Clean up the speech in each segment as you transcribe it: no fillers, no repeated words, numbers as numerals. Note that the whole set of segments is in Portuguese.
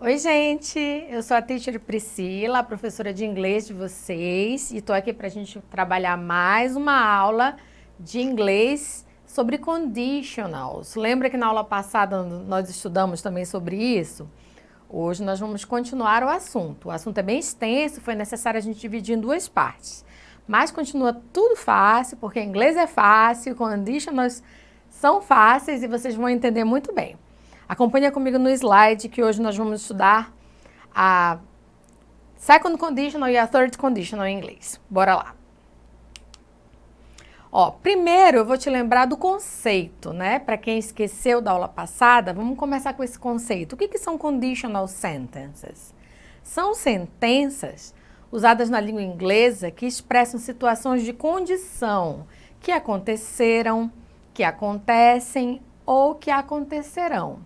Oi, gente! Eu sou a teacher Priscila, a professora de inglês de vocês, e estou aqui para a gente trabalhar mais uma aula de inglês sobre conditionals. Lembra que na aula passada nós estudamos também sobre isso? Hoje nós vamos continuar o assunto. O assunto é bem extenso, foi necessário a gente dividir em duas partes. Mas continua tudo fácil, porque inglês é fácil, conditionals são fáceis e vocês vão entender muito bem. Acompanha comigo no slide que hoje nós vamos estudar a second conditional e a third conditional em inglês. Bora lá. Ó, primeiro eu vou te lembrar do conceito, né? Para quem esqueceu da aula passada, vamos começar com esse conceito. O que são conditional sentences? São sentenças usadas na língua inglesa que expressam situações de condição que aconteceram, que acontecem ou que acontecerão.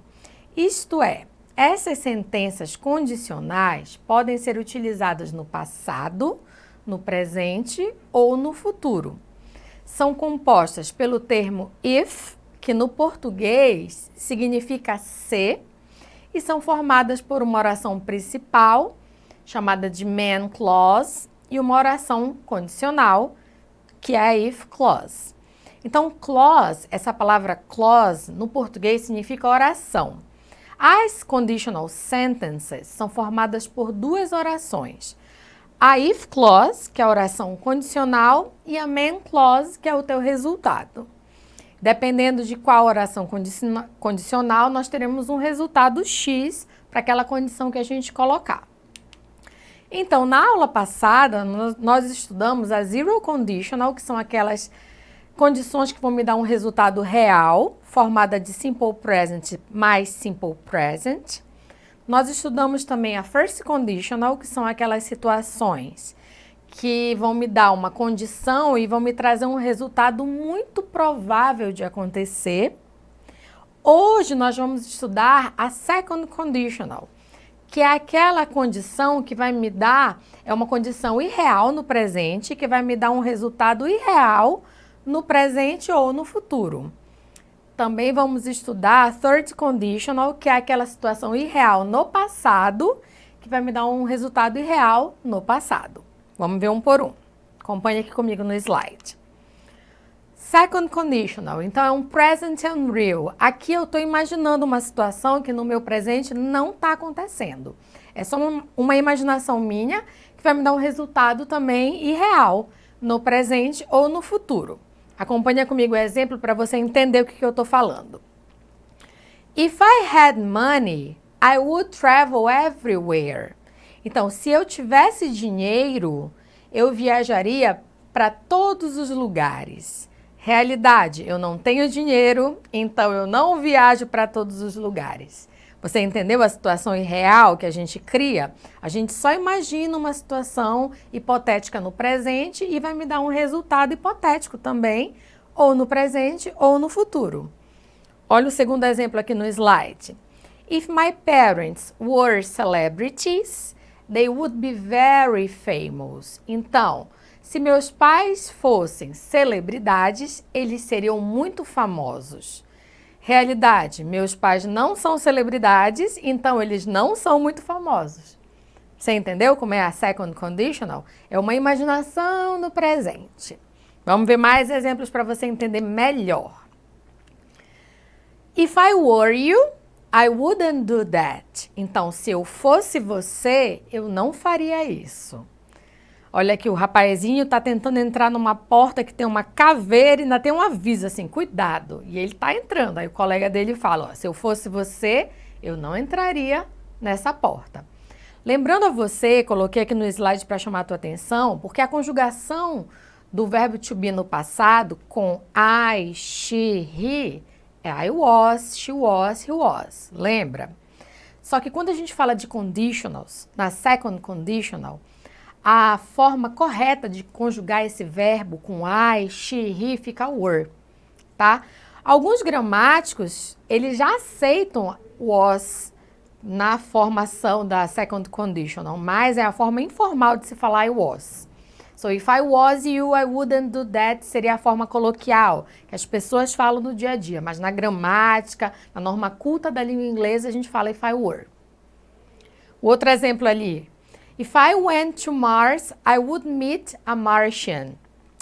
Isto é, essas sentenças condicionais podem ser utilizadas no passado, no presente ou no futuro. São compostas pelo termo if, que no português significa se, e são formadas por uma oração principal, chamada de main clause, e uma oração condicional, que é a if clause. Então, clause, essa palavra clause, no português significa oração. As conditional sentences são formadas por duas orações. A if clause, que é a oração condicional, e a main clause, que é o teu resultado. Dependendo de qual oração condicional, nós teremos um resultado X para aquela condição que a gente colocar. Então, na aula passada, nós estudamos a zero conditional, que são aquelas condições que vão me dar um resultado real, formada de simple present mais simple present. Nós estudamos também a first conditional, que são aquelas situações que vão me dar uma condição e vão me trazer um resultado muito provável de acontecer. Hoje nós vamos estudar a second conditional, que é aquela condição que vai me dar, é uma condição irreal no presente, que vai me dar um resultado irreal no presente ou no futuro. Também vamos estudar a third conditional, que é aquela situação irreal no passado, que vai me dar um resultado irreal no passado. Vamos ver um por um. Acompanhe aqui comigo no slide. Second conditional, então é um present unreal. Aqui eu estou imaginando uma situação que no meu presente não está acontecendo. É só uma imaginação minha que vai me dar um resultado também irreal no presente ou no futuro. Acompanha comigo o exemplo para você entender o que eu estou falando. If I had money, I would travel everywhere. Então, se eu tivesse dinheiro, eu viajaria para todos os lugares. Realidade, eu não tenho dinheiro, então eu não viajo para todos os lugares. Você entendeu a situação irreal que a gente cria? A gente só imagina uma situação hipotética no presente e vai me dar um resultado hipotético também, ou no presente ou no futuro. Olha o segundo exemplo aqui no slide. If my parents were celebrities, they would be very famous. Então, se meus pais fossem celebridades, eles seriam muito famosos. Realidade, meus pais não são celebridades, então eles não são muito famosos. Você entendeu como é a second conditional? É uma imaginação no presente. Vamos ver mais exemplos para você entender melhor. If I were you, I wouldn't do that. Então, se eu fosse você, eu não faria isso. Olha aqui, o rapazinho está tentando entrar numa porta que tem uma caveira e ainda tem um aviso assim, cuidado. E ele está entrando. Aí o colega dele fala, ó, se eu fosse você, eu não entraria nessa porta. Lembrando a você, coloquei aqui no slide para chamar a tua atenção, porque a conjugação do verbo to be no passado com I, she, he, é I was, she was, he was. Lembra? Só que quando a gente fala de conditionals, na second conditional, a forma correta de conjugar esse verbo com I, she, he fica were, tá? Alguns gramáticos, eles já aceitam was na formação da second conditional, mas é a forma informal de se falar I was. So, if I was you, I wouldn't do that, seria a forma coloquial, que as pessoas falam no dia a dia, mas na gramática, na norma culta da língua inglesa, a gente fala if I were. O outro exemplo ali. If I went to Mars, I would meet a Martian.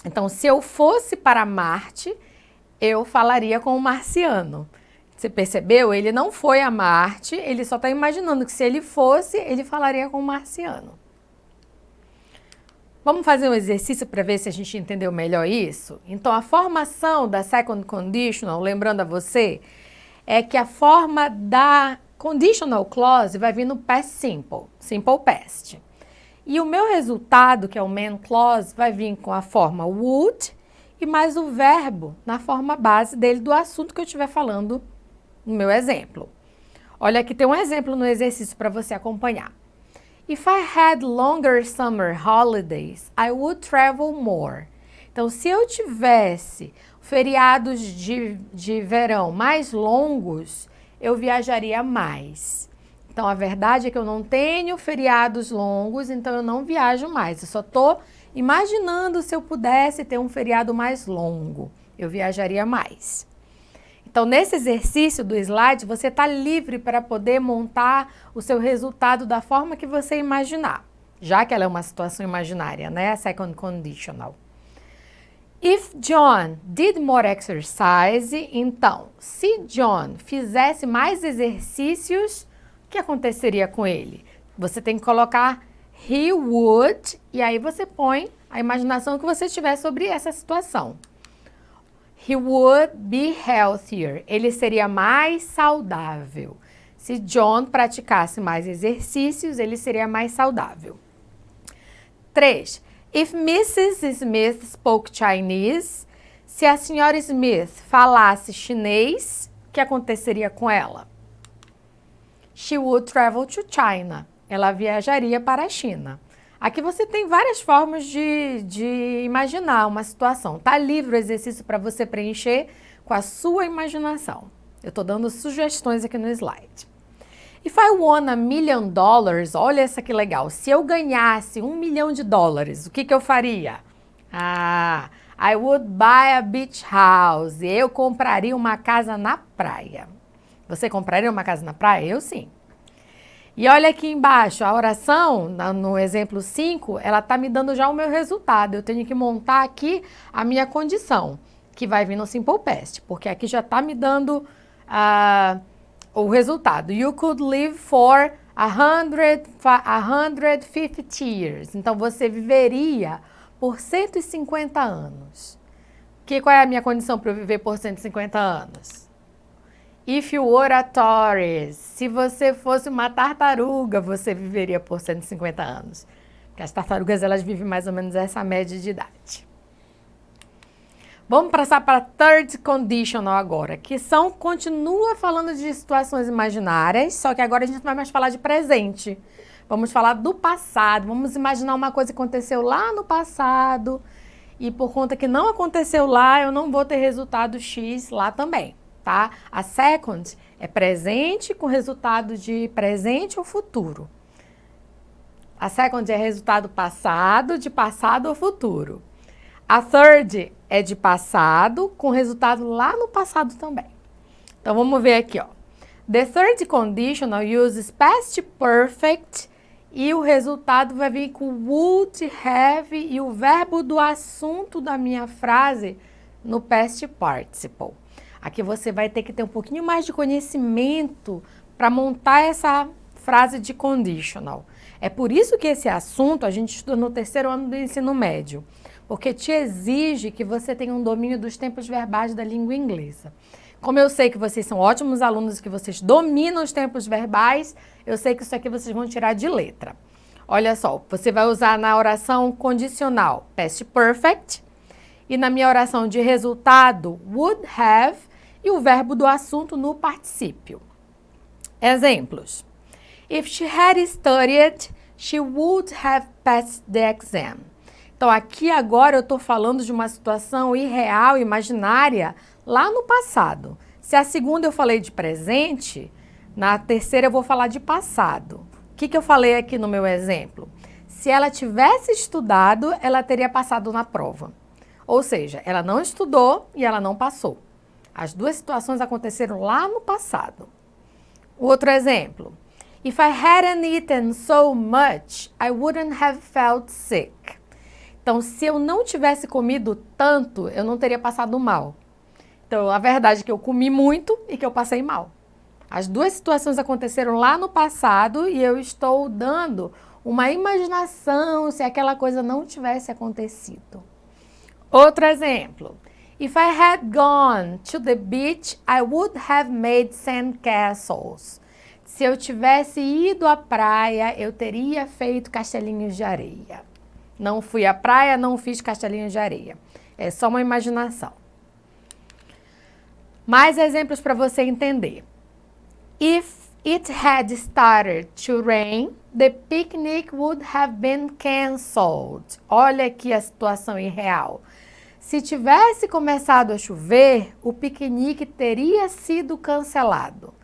Então, se eu fosse para Marte, eu falaria com um marciano. Você percebeu? Ele não foi a Marte, ele só está imaginando que se ele fosse, ele falaria com um marciano. Vamos fazer um exercício para ver se a gente entendeu melhor isso? Então, a formação da second conditional, lembrando a você, é que a forma da conditional clause vai vir no past simple, simple past. E o meu resultado, que é o main clause, vai vir com a forma would e mais o verbo na forma base dele do assunto que eu estiver falando no meu exemplo. Olha, aqui tem um exemplo no exercício para você acompanhar. If I had longer summer holidays, I would travel more. Então, se eu tivesse feriados de verão mais longos, eu viajaria mais. Então, a verdade é que eu não tenho feriados longos, então eu não viajo mais. Eu só estou imaginando se eu pudesse ter um feriado mais longo. Eu viajaria mais. Então, nesse exercício do slide, você está livre para poder montar o seu resultado da forma que você imaginar. Já que ela é uma situação imaginária, né? A second conditional. If John did more exercise, então, se John fizesse mais exercícios, o que aconteceria com ele? Você tem que colocar he would, e aí você põe a imaginação que você tiver sobre essa situação. He would be healthier. Ele seria mais saudável. Se John praticasse mais exercícios, ele seria mais saudável. 3. If Mrs. Smith spoke Chinese, se a senhora Smith falasse chinês, o que aconteceria com ela? She would travel to China. Ela viajaria para a China. Aqui você tem várias formas de imaginar uma situação. Tá livre o exercício para você preencher com a sua imaginação. Eu estou dando sugestões aqui no slide. If I won $1 million, olha essa que legal. Se eu ganhasse $1 milhão, o que eu faria? I would buy a beach house. Eu compraria uma casa na praia. Você compraria uma casa na praia? Eu sim. E olha aqui embaixo, a oração, no exemplo 5, ela está me dando já o meu resultado. Eu tenho que montar aqui a minha condição, que vai vir no simple past, porque aqui já está me dando o resultado. You could live for 150 years. Então, você viveria por 150 anos. Qual é a minha condição para eu viver por 150 anos? If you were a tortoise, se você fosse uma tartaruga, você viveria por 150 anos. Porque as tartarugas, elas vivem mais ou menos essa média de idade. Vamos passar para third conditional agora, que continua falando de situações imaginárias, só que agora a gente não vai mais falar de presente. Vamos falar do passado, vamos imaginar uma coisa que aconteceu lá no passado, e por conta que não aconteceu lá, eu não vou ter resultado X lá também. Tá? A second é presente com resultado de presente ou futuro. A second é resultado passado, de passado ou futuro. A third é de passado com resultado lá no passado também. Então vamos ver aqui, ó. The third conditional uses past perfect e o resultado vai vir com would, have e o verbo do assunto da minha frase no past participle. Aqui você vai ter que ter um pouquinho mais de conhecimento para montar essa frase de conditional. É por isso que esse assunto a gente estuda no 3º ano do ensino médio, porque te exige que você tenha um domínio dos tempos verbais da língua inglesa. Como eu sei que vocês são ótimos alunos, que vocês dominam os tempos verbais, eu sei que isso aqui vocês vão tirar de letra. Olha só, você vai usar na oração condicional past perfect e na minha oração de resultado would have e o verbo do assunto no particípio. Exemplos. If she had studied, she would have passed the exam. Então, aqui agora eu estou falando de uma situação irreal, imaginária, lá no passado. Se a segunda eu falei de presente, na terceira eu vou falar de passado. O que eu falei aqui no meu exemplo? Se ela tivesse estudado, ela teria passado na prova. Ou seja, ela não estudou e ela não passou. As duas situações aconteceram lá no passado. O outro exemplo. If I hadn't eaten so much, I wouldn't have felt sick. Então, se eu não tivesse comido tanto, eu não teria passado mal. Então, a verdade é que eu comi muito e que eu passei mal. As duas situações aconteceram lá no passado e eu estou dando uma imaginação se aquela coisa não tivesse acontecido. Outro exemplo. If I had gone to the beach, I would have made sandcastles. Se eu tivesse ido à praia, eu teria feito castelinhos de areia. Não fui à praia, não fiz castelinhos de areia. É só uma imaginação. Mais exemplos para você entender. If it had started to rain, the picnic would have been cancelled. Olha aqui a situação irreal. Se tivesse começado a chover, o piquenique teria sido cancelado.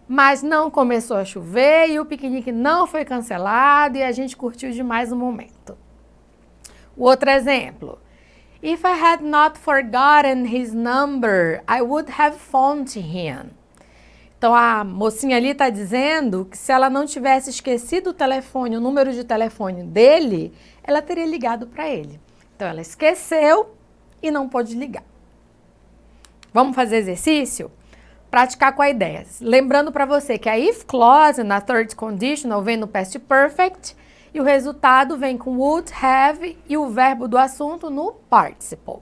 Mas não começou a chover e o piquenique não foi cancelado e a gente curtiu demais o momento. O outro exemplo. If I had not forgotten his number, I would have phoned him. Então a mocinha ali está dizendo que se ela não tivesse esquecido o telefone, o número de telefone dele, ela teria ligado para ele. Então ela esqueceu e não pôde ligar. Vamos fazer exercício? Praticar com a ideia. Lembrando para você que a if clause na third conditional vem no past perfect e o resultado vem com would, have e o verbo do assunto no participle.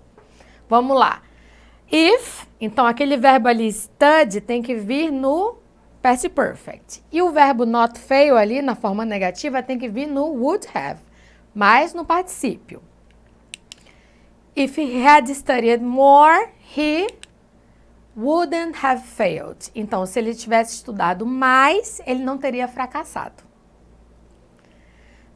Vamos lá. If, então aquele verbo ali study tem que vir no past perfect. E o verbo not fail ali na forma negativa tem que vir no would have, mas no particípio. If he had studied more, he wouldn't have failed. Então, se ele tivesse estudado mais, ele não teria fracassado.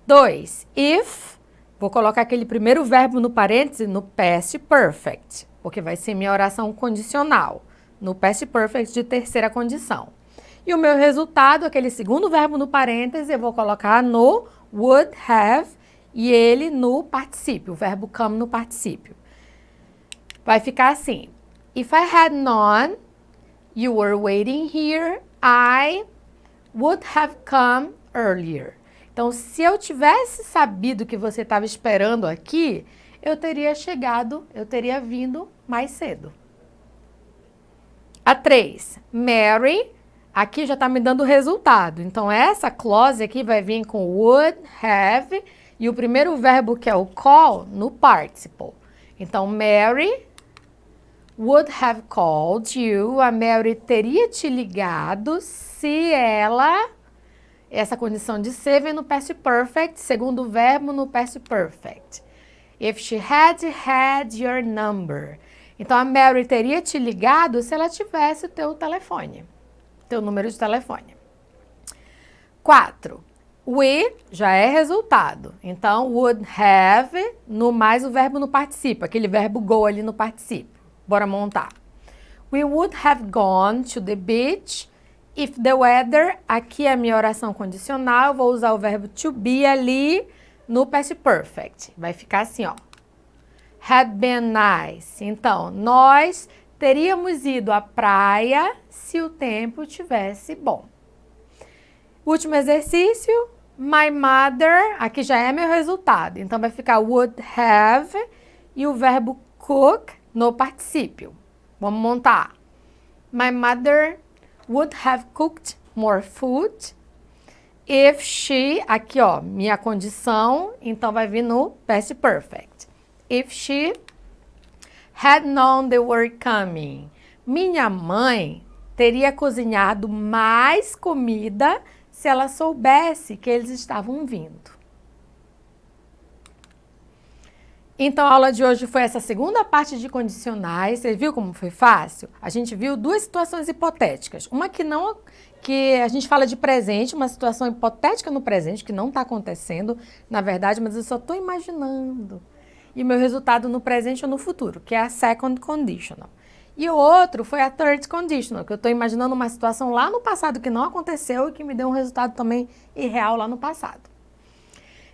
2. If, vou colocar aquele primeiro verbo no parêntese no past perfect, porque vai ser minha oração condicional, no past perfect de terceira condição. E o meu resultado, aquele segundo verbo no parêntese, eu vou colocar no would have e ele no particípio, o verbo come no particípio. Vai ficar assim. If I had known you were waiting here, I would have come earlier. Então, se eu tivesse sabido que você estava esperando aqui, eu teria chegado, eu teria vindo mais cedo. A 3. Mary, aqui já está me dando o resultado. Então, essa clause aqui vai vir com would, have e o primeiro verbo que é o call no participle. Então, Mary would have called you. A Mary teria te ligado se ela... Essa condição de ser vem no past perfect, segundo verbo no past perfect. If she had your number. Então, a Mary teria te ligado se ela tivesse o teu telefone, teu número de telefone. 4. We já é resultado. Então, would have no mais o verbo no particípio, aquele verbo go ali no particípio. Bora montar. We would have gone to the beach if the weather, aqui é a minha oração condicional, vou usar o verbo to be ali no past perfect. Vai ficar assim, ó. Had been nice. Então, nós teríamos ido à praia se o tempo tivesse bom. Último exercício. My mother, aqui já é meu resultado. Então, vai ficar would have e o verbo cook no particípio. Vamos montar. My mother would have cooked more food if she, aqui ó, minha condição, então vai vir no past perfect. If she had known they were coming. Minha mãe teria cozinhado mais comida se ela soubesse que eles estavam vindo. Então, a aula de hoje foi essa segunda parte de condicionais. Você viu como foi fácil? A gente viu duas situações hipotéticas. Uma que a gente fala de presente, uma situação hipotética no presente, que não está acontecendo, na verdade, mas eu só estou imaginando. E o meu resultado no presente ou no futuro, que é a second conditional. E o outro foi a third conditional, que eu estou imaginando uma situação lá no passado que não aconteceu e que me deu um resultado também irreal lá no passado.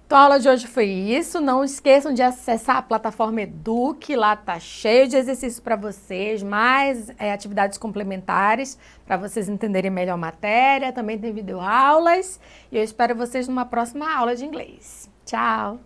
Então a aula de hoje foi isso. Não esqueçam de acessar a plataforma Eduque, lá tá cheio de exercícios para vocês, mais atividades complementares para vocês entenderem melhor a matéria. Também tem videoaulas e eu espero vocês numa próxima aula de inglês. Tchau!